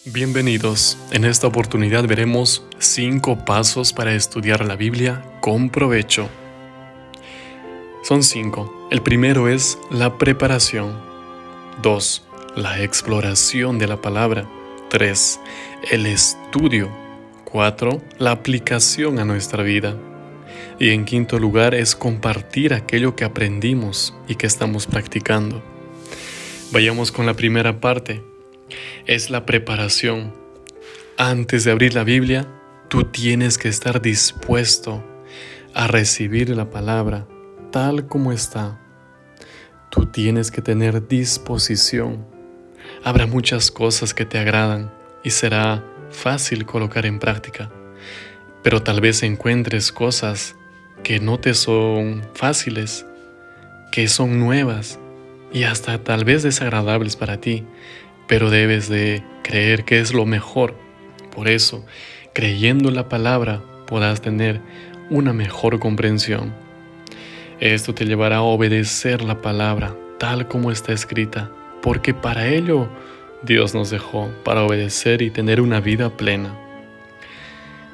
Bienvenidos. En esta oportunidad veremos 5 pasos para estudiar la Biblia con provecho. Son 5. El primero es la preparación. 2. La exploración de la palabra. 3. El estudio. 4. La aplicación a nuestra vida. Y en quinto lugar es compartir aquello que aprendimos y que estamos practicando. Vayamos con la primera parte. Es la preparación. Antes de abrir la Biblia, tú tienes que estar dispuesto a recibir la palabra tal como está. Tú tienes que tener disposición. Habrá muchas cosas que te agradan y será fácil colocar en práctica, pero tal vez encuentres cosas que no te son fáciles, que son nuevas y hasta tal vez desagradables para ti, pero debes de creer que es lo mejor. Por eso, creyendo en la palabra, podrás tener una mejor comprensión. Esto te llevará a obedecer la palabra tal como está escrita, porque para ello Dios nos dejó, para obedecer y tener una vida plena.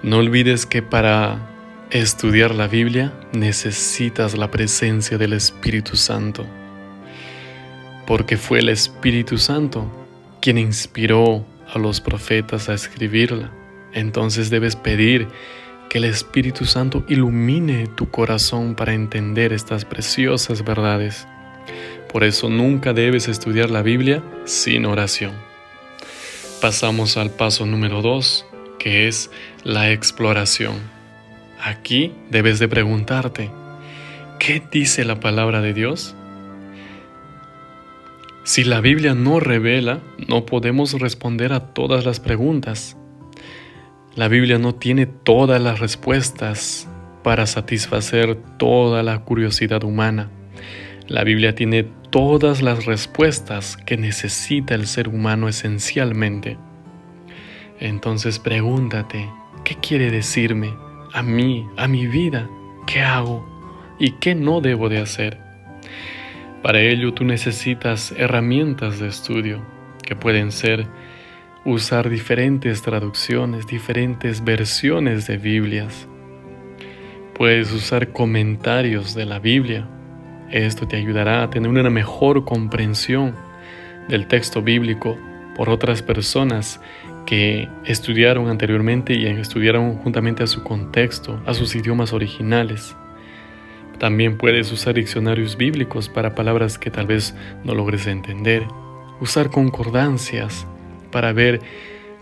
No olvides que para estudiar la Biblia necesitas la presencia del Espíritu Santo, porque fue el Espíritu Santo quien inspiró a los profetas a escribirla. Entonces debes pedir que el Espíritu Santo ilumine tu corazón para entender estas preciosas verdades. Por eso nunca debes estudiar la Biblia sin oración. Pasamos al paso número 2, que es la exploración. Aquí debes de preguntarte, ¿qué dice la palabra de Dios? Si la Biblia no revela, no podemos responder a todas las preguntas. La Biblia no tiene todas las respuestas para satisfacer toda la curiosidad humana. La Biblia tiene todas las respuestas que necesita el ser humano esencialmente. Entonces pregúntate, ¿qué quiere decirme a mí, a mi vida? ¿Qué hago y qué no debo de hacer? Para ello tú necesitas herramientas de estudio que pueden ser usar diferentes traducciones, diferentes versiones de Biblias. Puedes usar comentarios de la Biblia. Esto te ayudará a tener una mejor comprensión del texto bíblico por otras personas que estudiaron anteriormente y estudiaron juntamente a su contexto, a sus idiomas originales. También puedes usar diccionarios bíblicos para palabras que tal vez no logres entender. Usar concordancias para ver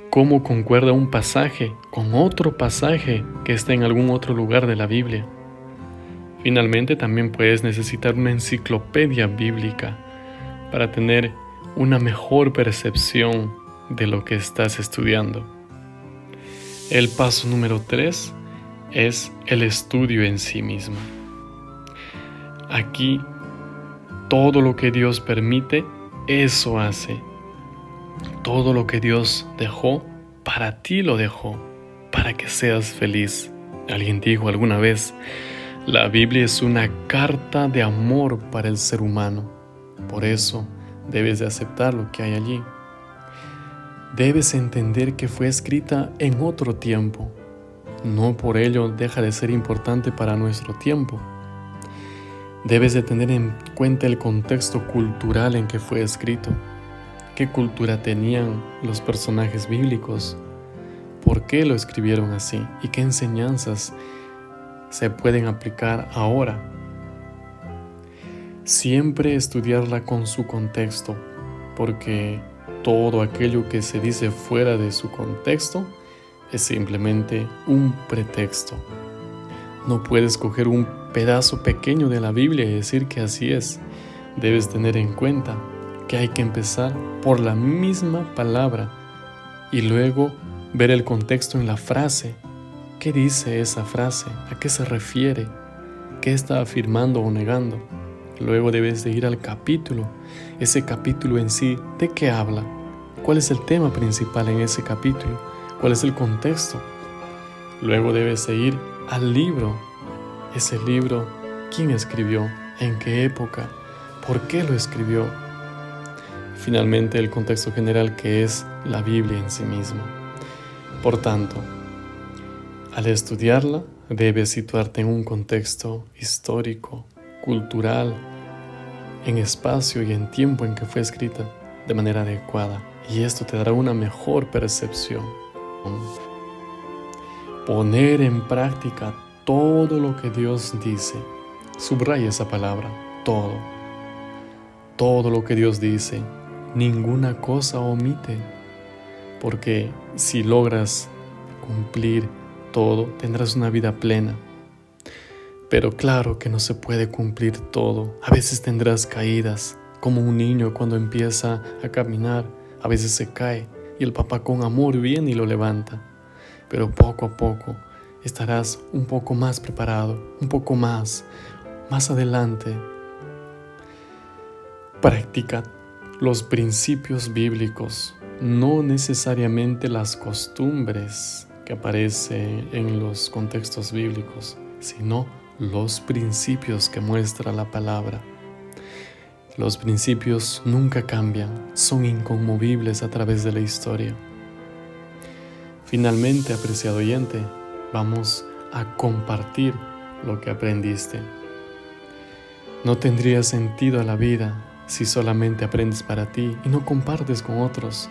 cómo concuerda un pasaje con otro pasaje que está en algún otro lugar de la Biblia. Finalmente, también puedes necesitar una enciclopedia bíblica para tener una mejor percepción de lo que estás estudiando. El paso número 3 es el estudio en sí mismo. Aquí, todo lo que Dios permite, eso hace. Todo lo que Dios dejó, para ti lo dejó, para que seas feliz. Alguien dijo alguna vez, la Biblia es una carta de amor para el ser humano. Por eso, debes de aceptar lo que hay allí. Debes entender que fue escrita en otro tiempo. No por ello deja de ser importante para nuestro tiempo. Debes de tener en cuenta el contexto cultural en que fue escrito. ¿Qué cultura tenían los personajes bíblicos? ¿Por qué lo escribieron así? ¿Y qué enseñanzas se pueden aplicar ahora? Siempre estudiarla con su contexto, porque todo aquello que se dice fuera de su contexto es simplemente un pretexto. No puedes coger un pedazo pequeño de la Biblia y decir que así es. Debes tener en cuenta que hay que empezar por la misma palabra y luego ver el contexto en la frase. ¿Qué dice esa frase? ¿A qué se refiere? ¿Qué está afirmando o negando? Luego debes de ir al capítulo. Ese capítulo en sí, ¿de qué habla? ¿Cuál es el tema principal en ese capítulo? ¿Cuál es el contexto? Luego debes de ir al libro. Ese libro, ¿quién escribió? ¿En qué época? ¿Por qué lo escribió? finalmente el contexto general que es la Biblia en sí misma. Por tanto, al estudiarla, debes situarte en un contexto histórico, cultural, en espacio y en tiempo en que fue escrita de manera adecuada, y esto te dará una mejor percepción. Poner en práctica todo lo que Dios dice. Subraya esa palabra, todo. Todo lo que Dios dice, ninguna cosa omite, porque si logras cumplir todo, tendrás una vida plena. Pero claro que no se puede cumplir todo. A veces tendrás caídas, como un niño cuando empieza a caminar, a veces se cae y el papá con amor viene y lo levanta. Pero poco a poco estarás un poco más preparado, un poco más adelante. Practica los principios bíblicos, no necesariamente las costumbres que aparecen en los contextos bíblicos, sino los principios que muestra la palabra. Los principios nunca cambian, son inconmovibles a través de la historia. Finalmente, apreciado oyente, vamos a compartir lo que aprendiste. No tendría sentido la vida si solamente aprendes para ti y no compartes con otros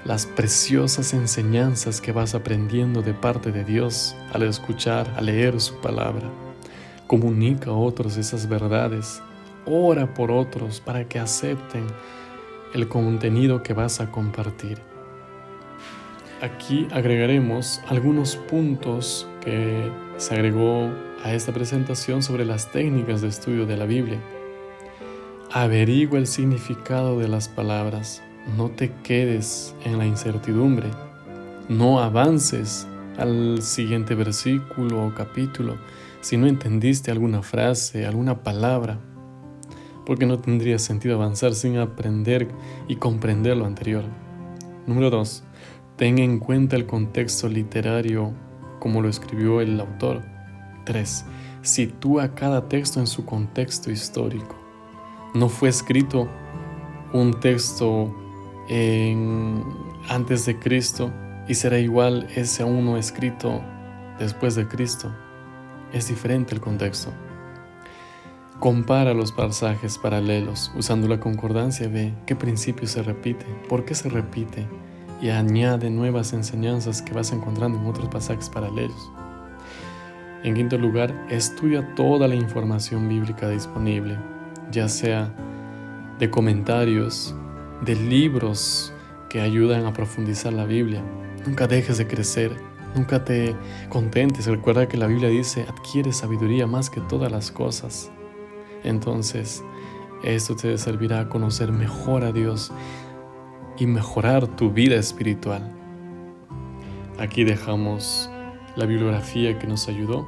las preciosas enseñanzas que vas aprendiendo de parte de Dios al escuchar, al leer su palabra. Comunica a otros esas verdades, ora por otros para que acepten el contenido que vas a compartir. Aquí agregaremos algunos puntos que se agregó a esta presentación sobre las técnicas de estudio de la Biblia. Averigua el significado de las palabras. No te quedes en la incertidumbre. No avances al siguiente versículo o capítulo si no entendiste alguna frase, alguna palabra, porque no tendría sentido avanzar sin aprender y comprender lo anterior. Número 2. Ten en cuenta el contexto literario como lo escribió el autor. 3. Sitúa cada texto en su contexto histórico. No fue escrito un texto antes de Cristo y será igual ese a uno escrito después de Cristo. Es diferente el contexto. Compara los pasajes paralelos. Usando la concordancia, ve qué principio se repite, por qué se repite, y añade nuevas enseñanzas que vas encontrando en otros pasajes paralelos. En quinto lugar, estudia toda la información bíblica disponible, ya sea de comentarios, de libros que ayudan a profundizar la Biblia. Nunca dejes de crecer, nunca te contentes. Recuerda que la Biblia dice, adquiere sabiduría más que todas las cosas. Entonces, esto te servirá a conocer mejor a Dios y mejorar tu vida espiritual. Aquí dejamos la bibliografía que nos ayudó.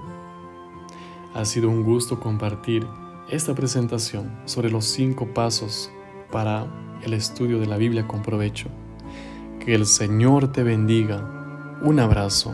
Ha sido un gusto compartir esta presentación sobre los 5 pasos para el estudio de la Biblia con provecho. Que el Señor te bendiga. Un abrazo.